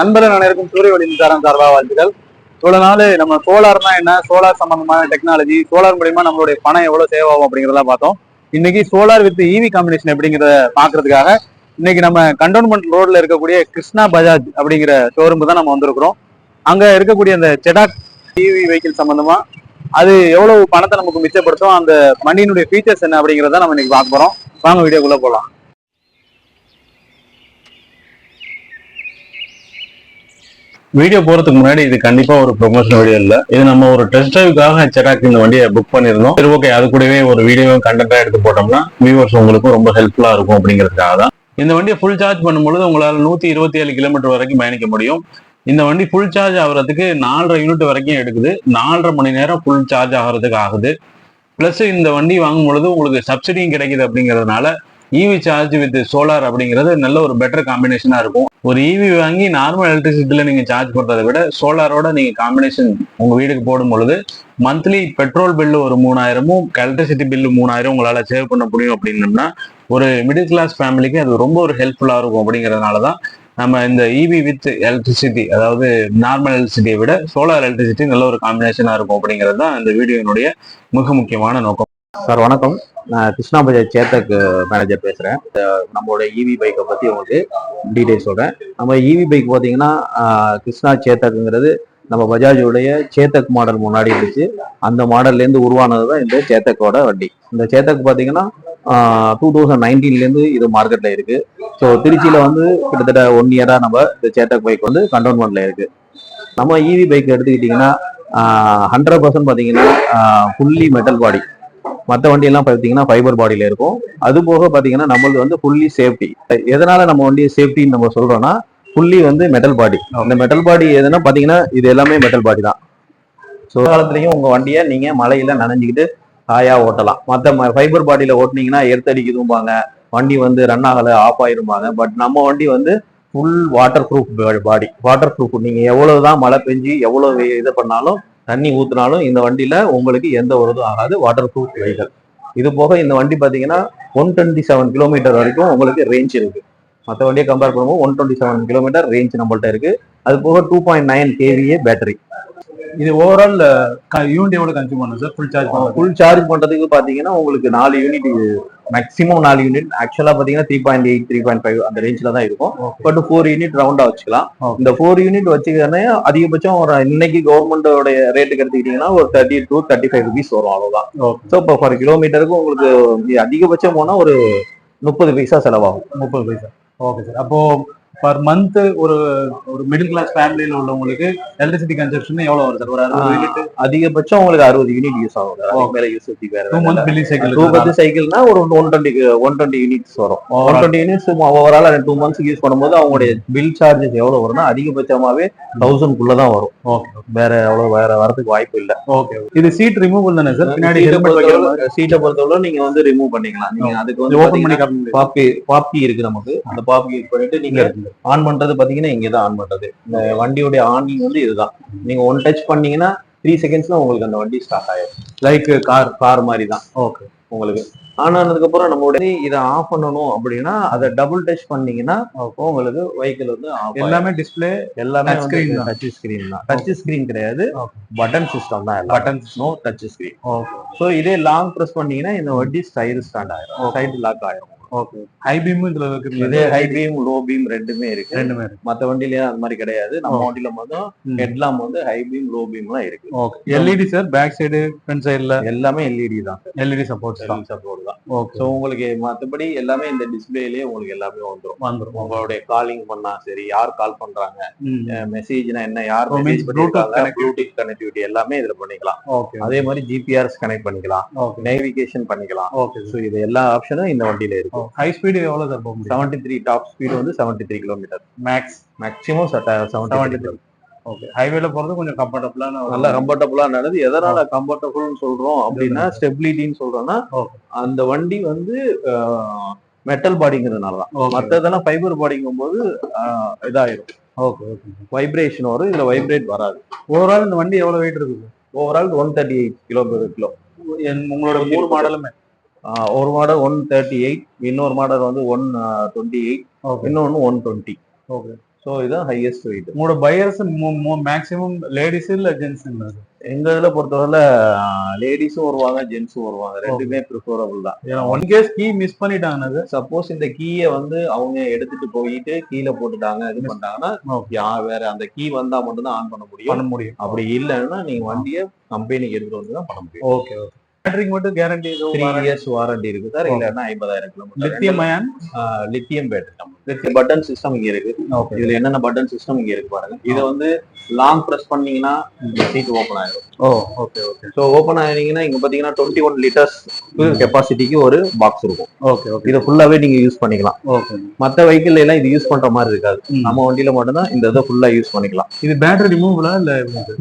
நண்பர்கள் அனைவருக்கும் சூரிய ஒளி மின்சாரம் சார்பாக வாழ்த்துக்கள். இவ்வளவு நாள் நம்ம சோலார்னா என்ன, சோலார் சம்பந்தமான டெக்னாலஜி, சோலார் மூலியமா நம்மளுடைய பணம் எவ்வளவு சேவ் ஆகும் அப்படிங்கிறதெல்லாம் பார்த்தோம். இன்னைக்கு சோலார் வித் இவி காம்பினேஷன் எப்படிங்கிறத பாக்குறதுக்காக இன்னைக்கு நம்ம கண்டோன்மெண்ட் ரோட்ல இருக்கக்கூடிய கிருஷ்ணா பஜாஜ் அப்படிங்கிற ஷோரூம் தான் நம்ம வந்திருக்கிறோம். அங்க இருக்கக்கூடிய அந்த செடாக் இவி வெஹிக்கிள் சம்பந்தமா அது எவ்வளவு பணத்தை நமக்கு மிச்சப்படுத்தும், அந்த வண்டியினுடைய ஃபீச்சர்ஸ் என்ன அப்படிங்கிறத நம்ம இன்னைக்கு பார்க்க போறோம். வாங்க வீடியோக்குள்ள போகலாம். வீடியோ போறதுக்கு முன்னாடி இது கண்டிப்பா ஒரு ப்ரொமோஷன் வீடியோ இல்ல, இது நம்ம ஒரு டெஸ்ட் டிரைவுக்காக செடாக் இந்த வண்டியை புக் பண்ணிருந்தோம். சரி, ஓகே, அது கூடவே ஒரு வீடியோ கண்டென்ட்டா எடுத்து போட்டோம்னா வியூவர்ஸ் உங்களுக்கு ரொம்ப ஹெல்ப்ஃபுல்லா இருக்கும் அப்படிங்கிறதுக்காக தான். இந்த வண்டியை ஃபுல் சார்ஜ் பண்ணும்போது உங்களால 127 கிலோமீட்டர் வரைக்கும் பயணிக்க முடியும். இந்த வண்டி ஃபுல் சார்ஜ் ஆகுறதுக்கு 4.5 யூனிட் வரைக்கும் எடுக்குது. 4.5 மணி நேரம் ஃபுல் சார்ஜ் ஆகிறதுக்கு ஆகுது. பிளஸ் இந்த வண்டி வாங்கும் பொழுது உங்களுக்கு சப்சிடியும் கிடைக்குது. அப்படிங்கிறதுனால இவி சார்ஜ் வித் சோலார் அப்படிங்கிறது நல்ல ஒரு பெட்டர் காம்பினேஷனா இருக்கும். ஒரு இவி வாங்கி நார்மல் எலக்ட்ரிசிட்டியில நீங்க சார்ஜ் பண்றதை விட சோலாரோட நீங்க காம்பினேஷன் உங்க வீட்டுக்கு போடும் பொழுது மந்த்லி பெட்ரோல் பில்லு ஒரு 3000, எலக்ட்ரிசிட்டி பில்லு 3000 உங்களால சேவ் பண்ண முடியும். அப்படின்னம்னா ஒரு மிடில் கிளாஸ் ஃபேமிலிக்கு அது ரொம்ப ஒரு ஹெல்ப்ஃபுல்லா இருக்கும். அப்படிங்கிறதுனாலதான் நம்ம இந்த இவி வித் எலக்ட்ரிசிட்டி, அதாவது நார்மல் எலக்ட்ரிசிட்டியை விட சோலார் எலக்ட்ரிசிட்டி நல்ல ஒரு காம்பினேஷனா இருக்கும். அப்படிங்கிறது தான் இந்த வீடியோனுடைய மிக முக்கியமான நோக்கம். சார் வணக்கம், நான் கிருஷ்ணா பஜாஜ் சேத்தக் மேனேஜர் பேசுகிறேன். நம்மளோட இவி பைக்கை பற்றி உங்களுக்கு டீட்டெயில்ஸ் சொல்கிறேன். நம்ம இவி பைக் பார்த்தீங்கன்னா கிருஷ்ணா சேத்தக்குங்கிறது நம்ம பஜாஜோடைய சேத்தக் மாடல் முன்னாடி இருந்துச்சு. அந்த மாடல்லேருந்து உருவானது தான் இந்த சேத்தக்கோட வண்டி. இந்த சேத்தக் பார்த்தீங்கன்னா 2019 இது மார்க்கெட்டில் இருக்குது. ஸோ திருச்சியில் கிட்டத்தட்ட 1 இயராக நம்ம இந்த சேத்தக் பைக் கண்டோன்மெண்ட்டில் இருக்குது. நம்ம இவி பைக் எடுத்துக்கிட்டிங்கன்னா 100% பார்த்தீங்கன்னா ஃபுல்லி மெட்டல் பாடி. மற்ற வண்டியெல்லாம் பார்த்தீங்கன்னா ஃபைபர் பாடியில் இருக்கும். அது போக பார்த்தீங்கன்னா நம்மளுக்கு ஃபுல்லி சேஃப்டி. எதனால நம்ம வண்டியை சேஃப்டின்னு நம்ம சொல்றோம்னா ஃபுல்லி மெட்டல் பாடி. அந்த மெட்டல் பாடி எதுனா பார்த்தீங்கன்னா இது எல்லாமே மெட்டல் பாடி தான். ஸோ காலத்துலையும் உங்கள் வண்டியை நீங்கள் மழையில நனைஞ்சிக்கிட்டு ஹாயாக ஓட்டலாம். மற்ற ஃபைபர் பாடியில் ஓட்டினீங்கன்னா எர்த்தடிக்குதும்பாங்க, வண்டி ரன் ஆகலை, ஆஃப் ஆயிரும்பாங்க. பட் நம்ம வண்டி full water proof body. Water proof. நீங்கள் எவ்வளவுதான் மழை பெஞ்சு எவ்வளவு இது பண்ணாலும் தண்ணி ஊற்றினாலும் இந்த வண்டியில உங்களுக்கு எந்த ஒரு இதுவும் ஆகாது. Water proof vehicle. இது போக இந்த வண்டி பார்த்தீங்கன்னா 127 கிலோமீட்டர் வரைக்கும் உங்களுக்கு ரேஞ்ச் இருக்கு. மற்ற வண்டியை கம்பேர் பண்ணும்போது 127 கிலோமீட்டர் ரேஞ்ச் நம்மள்ட்ட இருக்கு. அது போக 2.9 kVA பேட்டரி. இது ஓவரால் யூனிட் எவ்வளவு கன்சியூம் பண்ணும் சார் ஃபுல் சார்ஜ் பண்றதுக்கு பாத்தீங்கன்னா உங்களுக்கு 4 யூனிட், மேக்ஸிமம் 4 யூனிட். ஆக்சுவலா பாத்தீங்கன்னா 3.8 3.5 அந்த ரேஞ்சில தான் இருக்கும். பட் 4 யூனிட் ரவுண்டா வச்சுக்கலாம். இந்த 4 யூனிட் வச்சுக்கிறனே அதிகபட்சம் ஒரு இன்னைக்கு கவர்மெண்டோட ரேட்டுக்கு எடுத்துக்கிட்டீங்கன்னா ஒரு 30 to 35 rupees வரும், அவ்வளவுதான். ஸோ இப்போ ஃபார் கிலோமீட்டருக்கு உங்களுக்கு அதிகபட்சம் போனா ஒரு 30 பைசா செலவாகும். 30 பைசா. Okay sir. அப்போ பர் மந்த் ஒரு மிடில் கிளாஸ் ஃபேமிலியில உள்ளவங்களுக்கு எலக்ட்ரிசிட்டி கன்சப்ஷன் எவ்வளவு வரும் சார்? ஒரு 60 யூனிட். அதிகபட்சம் உங்களுக்கு 60 யூனிட் யூஸ் ஆகும். சைக்கிள்னா ஒரு 120 யூனிட்ஸ் வரும். 120 யூனிட்ஸ் ஓவரால் 2 months யூஸ் பண்ணும்போது அவங்களுடைய பில் சார்ஜஸ் எவ்வளவு வரும்னா அதிகபட்சமாவே 1000 தான் வரும். வேற வரதுக்கு வாய்ப்பு இல்லை. ஓகே. இது சீட் ரிமூவல் தானே சார்? பின்னாடி சீட்டை பொறுத்தவரை நீங்க ரிமூவ் பண்ணிக்கலாம். நீங்க அதுக்கு ஓபன் பண்ணி பாப்பி இருக்கு நமக்கு. அந்த பாப்பி யூஸ் பண்ணிட்டு நீங்க ஆன் பண்றது பாத்தீங்கன்னா இங்கதான் ஆன் பண்றது. இந்த வண்டியோட ஆனிங் இதுதான். நீங்க ஒன் டச் பண்ணீங்கன்னா 3 secondsல உங்களுக்கு அந்த வண்டி ஸ்டார்ட் ஆயிடும். லைக் கார் மாதிரி தான். ஓகே. உங்களுக்கு ஆன் ஆனதுக்கு அப்புறம் நம்மளுடைய இதை ஆஃப் பண்ணணும் அப்படின்னா அதை டபுள் டச் பண்ணீங்கன்னா உங்களுக்கு வெஹிக்கிள் எல்லாமே டிஸ்பிளே, எல்லாமே டச் ஸ்கிரீன் தான். டச் ஸ்கிரீன் கிடையாது, பட்டன் சிஸ்டம் தான். Button, no touch screen. So இதே லாங் ப்ரெஸ் பண்ணீங்கன்னா இந்த வண்டி சைடு ஸ்டாண்ட் ஆயிரும், சைடு லாக் ஆயிரும். ஓகே. ஹை பீம் இதுல இருக்கு. இதே ஹை பீம், லோ பீம் ரெண்டுமே இருக்கு. மத்த வண்டியில அந்த மாதிரி கிடையாது. நம்ம வண்டியில மட்டும் ஹெட்லாம்ப் ஹை பீம், லோ பீம்லாம் இருக்கு. Okay. LED sir, back side front சைடுல எல்லாமே எல்இடி தான். எல்இடி சப்போர்ட் தான். ஓகே. ஸோ உங்களுக்கு மற்றபடி எல்லாமே இந்த டிஸ்பிளேலயே உங்களுக்கு எல்லாமே வந்துரும். உங்களுடைய காலிங் பண்ணா சரி, யார் கால் பண்றாங்க, மெசேஜ்னா என்ன, யார் மெசேஜ் பண்ணிருக்காங்க, ப்ளூடூத் கனெக்டிவிட்டி எல்லாமே இதுல பண்ணிக்கலாம். ஓகே. அதே மாதிரி ஜிபிஆர்எஸ் கனெக்ட் பண்ணிக்கலாம், நேவிகேஷன் பண்ணிக்கலாம். ஓகே. ஸோ இது எல்லா ஆப்ஷனும் இந்த வண்டியில இருக்கு. ஹை ஸ்பீடு எவ்வளவு சார் போகும்? 73. Top speed 73 kilometre. Maximum 73. Okay. ஹைவேல போறது கொஞ்சம் கம்ஃபர்டபுளான, நல்லா கம்ஃபர்டபுளா நடந்து. எதனால கம்ஃபர்டபுள்னு சொல்றோம் அப்படின்னா ஸ்டெபிலிட்டின்னு சொல்றோம்னா அந்த வண்டி மெட்டல் பாடிங்கிறதுனாலதான். மற்றதெல்லாம் ஃபைபர் பாடிங்கும் போது இதாயிரும். ஓகே. வைப்ரேஷன் வரும், இதுல வைப்ரேட் வராது. ஓவரால் இந்த வண்டி எவ்வளவு வெயிட் இருக்குது? Overall 138 kilo. உங்களோட 3 மாடலுமே ஒரு மாடல் 138, இன்னொரு மாடல் 128, இன்னொன்னு 120. ஓகே. ஸோ இதுதான் ஹையஸ்ட் வெயிட். உங்களோட பையர்ஸ் மேக்ஸிமம் லேடிஸ் இல்ல ஜென்ஸ்? எங்க இதுல பொறுத்தவரை லேடிஸும் வருவாங்க, ஜென்ஸும் வருவாங்க, ரெண்டுமே ப்ரிஃபரபிள் தான். ஒன் கேஸ் கீ மிஸ் பண்ணிட்டாங்க, சப்போஸ் இந்த கீயை வந்து அவங்க எடுத்துட்டு போயிட்டு கீழே போட்டுட்டாங்க இது பண்ணிட்டாங்கன்னா வேற அந்த கீ வந்தா மட்டும் தான் ஆன் பண்ண முடியும். அப்படி இல்லைன்னா நீங்க வண்டியை கம்பெனிக்கு எடுத்துட்டு வந்து தான் பண்ண முடியும். ஓகே. பேட்டரிக்கு மட்டும் கேரண்டி 3 years வாரண்டி இருக்கு சார். இல்லன்னா 50,000 kilometre. Lithium ion lithium battery. Button system இங்க இருக்கு. இதுல என்னென்ன பட்டன் சிஸ்டம் இங்க இருக்கு பாருங்க. இதை வந்து லாங் பிரஸ் பண்ணீங்கன்னா சீட் ஓபன் ஆயிடும். ஓகே. ஸோ ஓபன் ஆயிருந்தீங்கன்னா இங்க பாத்தீங்கன்னா 21 liters கெப்பாசிட்டிக்கு ஒரு பாக்ஸ் இருக்கும். இதை ஃபுல்லாவே நீங்க யூஸ் பண்ணிக்கலாம். மற்ற வெஹிக்கிள் எல்லாம் இது யூஸ் பண்ற மாதிரி இருக்காது. நம்ம வண்டியில மட்டும்தான் இந்த இதை ஃபுல்லா யூஸ் பண்ணிக்கலாம். இது பேட்டரி ரிமூவலா இல்ல?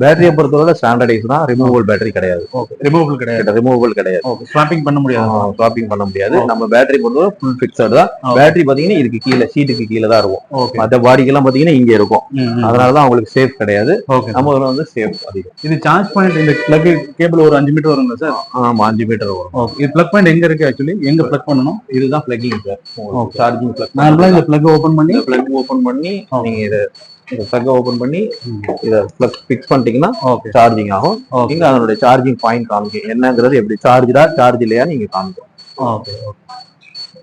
பேட்டரியை பொறுத்தவரை ஸ்டாண்டர்டைஸ் தான், ரிமூவல் பேட்டரி கிடையாது. ரிமூவல் கிடையாது. ஸ்வாப்பிங் பண்ண முடியாது. நம்ம பேட்டரி பொறுத்தவரை ஃபுல் ஃபிக்ஸட் தான். பேட்டரி பாத்தீங்கன்னா இதுக்கு கீழே சீட்டுக்கு கீழே தான் இருக்கும். மற்ற பாடிக்கெல்லாம் பாத்தீங்கன்னா இங்க இருக்கும். அதனாலதான் அவங்களுக்கு சேஃப் கிடையாது. நம்ம வந்து சேஃப் அதிகம். இது சார்ஜ் பாயிண்ட் இந்த பிளக் கேபிள் ஒரு 5 மீட்டர் வருங்களா சார்? ஆமா 5 மீட்டர் வரும். இது பிளக் பாயிண்ட் எங்க இருக்கு? ஆக்சுவலி எங்க பிளக் பண்ணணும்? இதுதான் பிளக்கிங் சார். Charging plug. நார்மலா இந்த பிளக் ஓபன் பண்ணி நீங்க இதை பிளக் ஓபன் பண்ணி இதை பிளக் ஃபிக்ஸ் பண்ணிட்டீங்கன்னா சார்ஜிங் ஆகும். நீங்க அதனுடைய சார்ஜிங் பாயிண்ட் காமிக்கும் என்னங்கிறது, எப்படி சார்ஜ் இல்லையா நீங்க காமிக்கும்.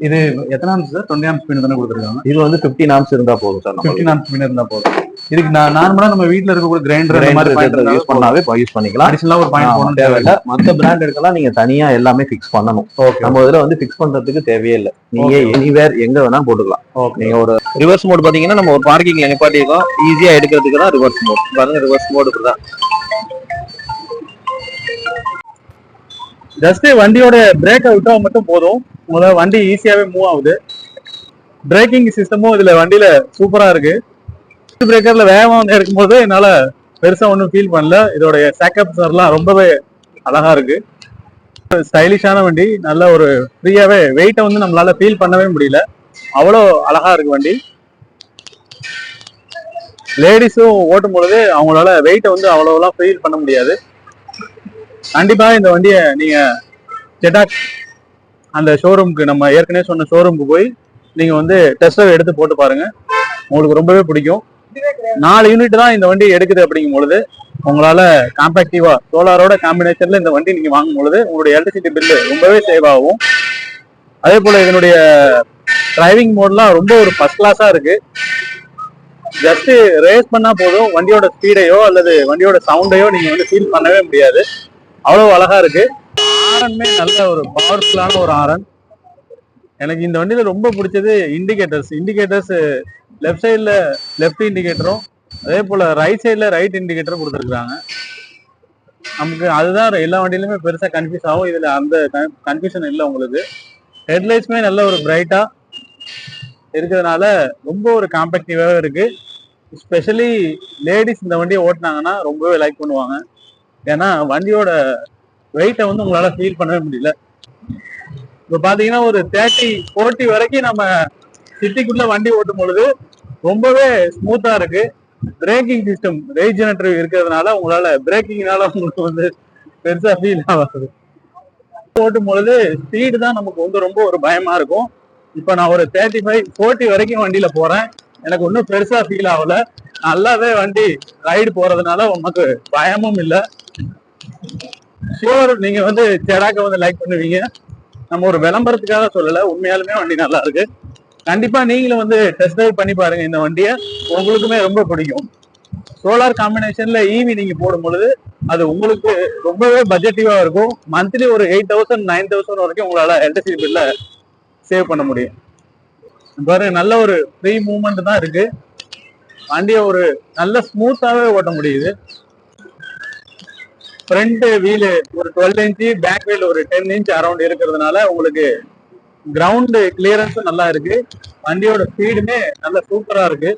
இது எத்தனை ஆம்ஸ் சார்? 20 ஆம்ஸ் பின் தானே கொடுத்துருக்காங்க. இது வந்து 15 ஆம்ஸ் இருந்தா போதும் சார். 15 ஆம்ஸ் பின் இருந்தா போதும். இதுக்கு நார்மலா நம்ம வீட்ல இருக்கக்கூடிய கிரைண்டர் யூஸ் பண்ணாவே யூஸ் பண்ணிக்கலாம். அடிஷனலா ஒரு பாயிண்ட் போடணும் தேவையில்லை. மற்ற பிராண்ட் எடுக்கலாம் நீங்க தனியா எல்லாமே ஃபிக்ஸ் பண்ணணும். நம்ம இதுல வந்து ஃபிக்ஸ் பண்றதுக்கு தேவையே இல்லை. நீங்க எனிவேர் எங்க வேணா போட்டுக்கலாம். நீங்க ஒரு ரிவர்ஸ் மோட் பாத்தீங்கன்னா நம்ம ஒரு பார்க்கிங்ல நிப்பாட்டிருக்கோம், ஈஸியா எடுக்கிறதுக்கு தான் ரிவர்ஸ் மோட். பாருங்க ரிவர்ஸ் மோட் இப்படிதான். ஜஸ்ட் வண்டியோட பிரேக்கை விட்டா மட்டும் போதும், உங்களால வண்டி ஈஸியாவே மூவ் ஆகுது. பிரேக்கிங் சிஸ்டமும் இதுல வண்டியில சூப்பரா இருக்கு. பிரேக்கர்ல வேகமா வந்து இருக்கும்போது என்னால பெருசா ஒன்றும் ஃபீல் பண்ணல. இதோடைய சேக்கப்ஸ்லாம் ரொம்பவே அழகா இருக்கு. ஸ்டைலிஷான வண்டி, நல்ல ஒரு ஃப்ரீயாவே வெயிட்டை வந்து நம்மளால ஃபீல் பண்ணவே முடியல, அவ்வளோ அழகா இருக்கு வண்டி. லேடிஸும் ஓட்டும் பொழுது அவங்களால வெயிட்டை வந்து அவ்வளோலாம் ஃபீல் பண்ண முடியாது. கண்டிப்பா இந்த வண்டியை நீங்க ஜெட்டாக் அந்த ஷோரூமுக்கு, நம்ம ஏற்கனவே சொன்ன ஷோரூமுக்கு போய் நீங்க வந்து டெஸ்ட் ட்ரைவ் எடுத்து போட்டு பாருங்க, உங்களுக்கு ரொம்பவே பிடிக்கும். 4 யூனிட் தான் இந்த வண்டி எடுக்குது. அப்படிங்கும் பொழுது உங்களால காம்பேக்டிவா சோலாரோட காம்பினேஷன்ல இந்த வண்டி நீங்க வாங்கும் பொழுது உங்களுடைய எலக்ட்ரிசிட்டி பில்லு ரொம்பவே சேவ் ஆகும். அதே போல இதனுடைய டிரைவிங் மோட்லாம் ரொம்ப ஒரு ஃபர்ஸ்ட் கிளாஸா இருக்கு. ஜஸ்ட் ரேஸ் பண்ணா போதும், வண்டியோட ஸ்பீடையோ அல்லது வண்டியோட சவுண்டையோ நீங்க வந்து ஃபீல் பண்ணவே முடியாது, அவ்வளவு அழகா இருக்கு. ஹாரனுமே நல்ல ஒரு பவர்ஃபுல்லான ஒரு ஹாரன். எனக்கு இந்த வண்டியில ரொம்ப பிடிச்சது இண்டிகேட்டர்ஸ் லெஃப்ட் சைட்ல லெஃப்ட் இண்டிகேட்டரும், அதே போல ரைட் சைட்ல ரைட் இண்டிகேட்டரும் கொடுத்துருக்காங்க. நமக்கு அதுதான் எல்லா வண்டியிலுமே பெருசா கன்ஃபியூஸ் ஆகும், இதுல அந்த கன்ஃபியூஷன் இல்லை உங்களுக்கு. ஹெட்லைட்ஸுமே நல்ல ஒரு பிரைட்டா இருக்கிறதுனால ரொம்ப ஒரு காம்பேக்டிவாவே இருக்கு. ஸ்பெஷலி லேடிஸ் இந்த வண்டியை ஓட்டினாங்கன்னா ரொம்பவே லைக் பண்ணுவாங்க. ஏன்னா வண்டியோட வெயிட்டை வந்து உங்களால ஃபீல் பண்ணவே முடியல. இப்போ பாத்தீங்கன்னா ஒரு 30-40 வரைக்கும் நம்ம சிட்டிக்குள்ள வண்டி ஓட்டும் பொழுது ரொம்பவே ஸ்மூத்தா இருக்கு. பிரேக்கிங் சிஸ்டம் ரீஜெனரேட்டிவ் இருக்கிறதுனால உங்களால பிரேக்கிங்னால உங்களுக்கு வந்து பெருசா ஃபீல் ஆகாது. ஓட்டும் பொழுது ஸ்பீடு தான் நமக்கு வந்து ரொம்ப ஒரு பயமா இருக்கும். இப்ப நான் ஒரு 35-40 வரைக்கும் வண்டியில போறேன், எனக்கு ஒன்றும் பெருசா ஃபீல் ஆகல. நல்லாவே வண்டி ரைடு போறதுனால உனக்கு பயமும் இல்லை. ஷுவர் நீங்க வந்து ஜெடாக்கை வந்து லைக் பண்ணுவீங்க. நம்ம ஒரு விளம்பரத்துக்காக சொல்லல, உண்மையாலுமே வண்டி நல்லா இருக்கு. கண்டிப்பா நீங்களும் வந்து டெஸ்ட் ட்ரைவ் பண்ணி பாருங்க இந்த வண்டியை, உங்களுக்குமே ரொம்ப பிடிக்கும். சோலார் காம்பினேஷன்ல ஈவி நீங்க போடும் பொழுது அது உங்களுக்கு ரொம்பவே பட்ஜெட்டிவா இருக்கும். மந்த்லி ஒரு 8,000-9,000 வரைக்கும் உங்களால எலக்ட்ரிசிட்டி பில்ல சேவ் பண்ண முடியும். பாருங்க நல்ல ஒரு ஃப்ரீ மூவ்மெண்ட் தான் இருக்கு. வண்டியை ஒரு நல்ல ஸ்மூத்தாவே ஓட்ட முடியுது. ஃப்ரண்ட் வீலு ஒரு 12 இன்ச்சு, பேக் வீல் ஒரு 10 இன்ச் அரௌண்ட் இருக்கிறதுனால உங்களுக்கு கிரவுண்ட் கிளியரன்ஸும் நல்லா இருக்கு. வண்டியோட ஸ்பீடுமே நல்ல சூப்பரா இருக்கு.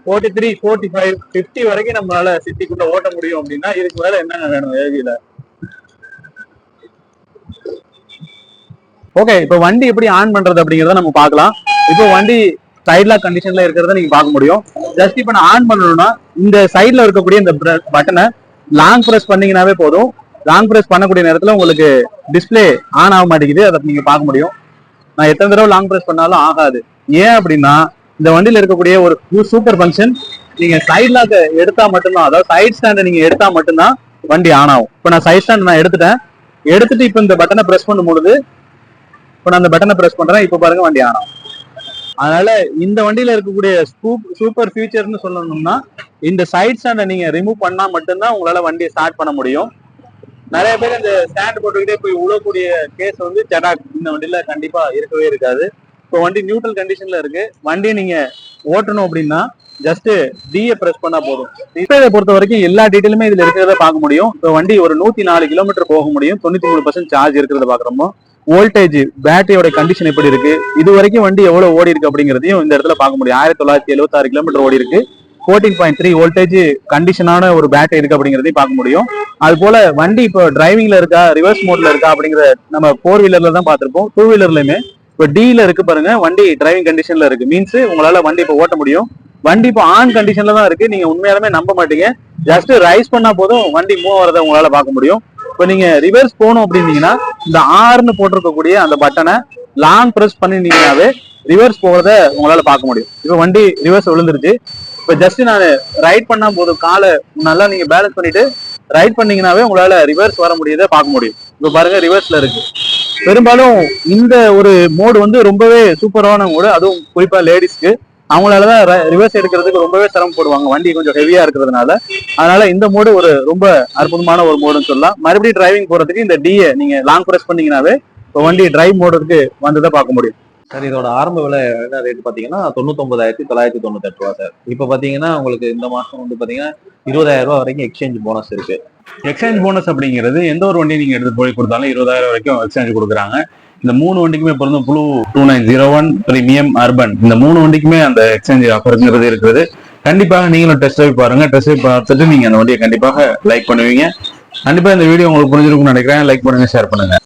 43, 45, 50 வரைக்கும் நம்மளால சிட்டிக்குள்ள ஓட்ட முடியும். அப்படின்னா இதுக்கு மேல என்னங்க வேணும் ஏவில? ஓகே, இப்போ வண்டி எப்படி ஆன் பண்றது அப்படிங்கிறத நம்ம பார்க்கலாம். இப்போ வண்டி சைட்லாக் கண்டிஷன்ல இருக்கிறத நீங்க பார்க்க முடியும். ஜஸ்ட் இப்போ நான் ஆன் பண்ணணும்னா இந்த சைட்ல இருக்கக்கூடிய இந்த பட்டனை லாங் பிரஸ் பண்ணீங்கன்னாவே போதும். லாங் பிரஸ் பண்ணக்கூடிய நேரத்துல உங்களுக்கு டிஸ்பிளே ஆன் ஆக மாட்டேங்குது, அதை நீங்க பார்க்க முடியும். நான் எத்தனை தடவை லாங் பிரஸ் பண்ணாலும் ஆகாது. ஏன் அப்படின்னா இந்த வண்டியில இருக்கக்கூடிய ஒரு சூப்பர் ஃபங்க்ஷன், நீங்க சைட் லாக் எடுத்தா மட்டும்தான், அதாவது சைட் ஸ்டாண்ட் நீங்க எடுத்தா மட்டும்தான் வண்டி ஆன் ஆகும். இப்போ நான் சைட் ஸ்டாண்ட் நான் எடுத்துட்டு இப்போ இந்த பட்டனை பிரஸ் பண்ணும் பொழுது, இப்போ நான் அந்த பட்டனை பிரஸ் பண்றேன், இப்போ பாருங்க வண்டி ஆன் ஆகும். அதனால இந்த வண்டியில இருக்கக்கூடிய சூப்பர் ஃபியூச்சர்னு சொல்லணும்னா, இந்த சைட் ஸ்டாண்டை நீங்க ரிமூவ் பண்ணா மட்டும்தான் உங்களால வண்டியை ஸ்டார்ட் பண்ண முடியும். நிறைய பேர் இந்த ஸ்டாண்ட் போட்டுக்கிட்டே போய் உழக்கூடிய கேஸ் வந்து செடாக் இந்த வண்டியில கண்டிப்பா இருக்கவே இருக்காது. இப்போ வண்டி நியூட்ரல் கண்டிஷன்ல இருக்கு. வண்டியை நீங்க ஓட்டணும் அப்படின்னா ஜஸ்ட் டிஏ பிரஸ் பண்ணா போதும். டிஸ்பிளே பொறுத்த வரைக்கும் எல்லா டீட்டெயிலுமே இதுல இருக்கிறத பார்க்க முடியும். இப்போ வண்டி ஒரு 104 கிலோமீட்டர் போக முடியும். 93% சார்ஜ் இருக்கிறத பாக்குறோமோ. வோல்டேஜ், பேட்டரியோட கண்டிஷன் எப்படி இருக்கு, இது வரைக்கும் வண்டி எவ்வளவு ஓடி இருக்கு அப்படிங்கிறதையும் இந்த இடத்துல பார்க்க முடியும். 1976 கிலோமீட்டர் ஓடி இருக்கு. 14.3 வோல்டேஜ் கண்டிஷனான ஒரு பேட்டரி இருக்கு அப்படிங்கிறதையும் பார்க்க முடியும். அது போல வண்டி இப்போ டிரைவிங்ல இருக்கா, ரிவர்ஸ் மோட்ல இருக்கா அப்படிங்கிற நம்ம 4 வீலர்ல தான் பார்த்திருப்போம். 2 வீலர்லயுமே இப்போ டில இருக்கு பாருங்க, வண்டி டிரைவிங் கண்டிஷன்ல இருக்கு. மீன்ஸ் உங்களால வண்டி இப்போ ஓட்ட முடியும். வண்டி இப்போ ஆன் கண்டிஷன்ல தான் இருக்கு. நீங்க உண்மையாலுமே நம்ப மாட்டீங்க. ஜஸ்ட் ரைஸ் பண்ணா போதும் வண்டி மூவ் ஆகிறத உங்களால பார்க்க முடியும். இப்போ நீங்க ரிவர்ஸ் போகணும் அப்படின்னீங்கன்னா இந்த ஆர்னு போட்டிருக்கக்கூடிய அந்த பட்டனை லாங் பிரஸ் பண்ணினீங்கன்னாவே ரிவர்ஸ் போகிறத உங்களால பார்க்க முடியும். இப்போ வண்டி ரிவர்ஸ் விழுந்துருச்சு. இப்போ ஜஸ்ட் நான் ரைட் பண்ணா போதும், காலை நல்லா நீங்க பேலன்ஸ் பண்ணிட்டு ரைட் பண்ணீங்கன்னாவே உங்களால ரிவர்ஸ் வர முடியதை பார்க்க முடியும். இப்போ பாருங்க ரிவர்ஸ்ல இருக்கு. பெரும்பாலும் இந்த ஒரு மோடு வந்து ரொம்பவே சூப்பரான மோடு. அதுவும் குறிப்பா லேடிஸ்க்கு அவங்களாலதான் ரிவர்ஸ் எடுக்கிறதுக்கு ரொம்பவே சிரமப்படுவாங்க, வண்டி கொஞ்சம் ஹெவியா இருக்கிறதுனால. அதனால இந்த மோடு ஒரு ரொம்ப அற்புதமான ஒரு மோடுன்னு சொல்லலாம். மறுபடியும் டிரைவிங் போறதுக்கு இந்த டிஏ நீங்க லாங் பிரஸ் பண்ணீங்கன்னாவே இப்போ வண்டி டிரைவ் மோடுக்கு வந்ததை பார்க்க முடியும். சார் இதோட ஆரம்ப விலை என்ன ரேட் பாத்தீங்கன்னா 99,998 ரூபா சார். இப்போ பாத்தீங்கன்னா உங்களுக்கு இந்த மாசம் வந்து பாத்தீங்கன்னா 20,000 ரூபாய் வரைக்கும் எக்ஸ்சேஞ்ச் போனஸ் இருக்கு. எக்ஸ்சேஞ்ச் போனஸ் அப்படிங்கிறது எந்த ஒரு வண்டி நீங்க எடுத்து போய் கொடுத்தாலும் 20,000 வரைக்கும் எக்ஸ்சேஞ்ச் கொடுக்குறாங்க. இந்த 3 வண்டிக்குமே பொருந்தும். ப்ளூ 2901 பிரீமியம் அர்பன், இந்த 3 வண்டிக்குமே அந்த எக்ஸ்சேஞ்ச் ஆஃபருங்கிறது இருக்குது. கண்டிப்பாக நீங்களும் டெஸ்ட் ட்ரைவ் பாருங்க. டெஸ்ட் ட்ரைவ் பார்த்துட்டு நீங்க அந்த வண்டியை கண்டிப்பாக லைக் பண்ணுவீங்க. கண்டிப்பா இந்த வீடியோ உங்களுக்கு புரிஞ்சிருக்கும்னு நினைக்கிறேன். லைக் பண்ணுங்க, ஷேர் பண்ணுங்க.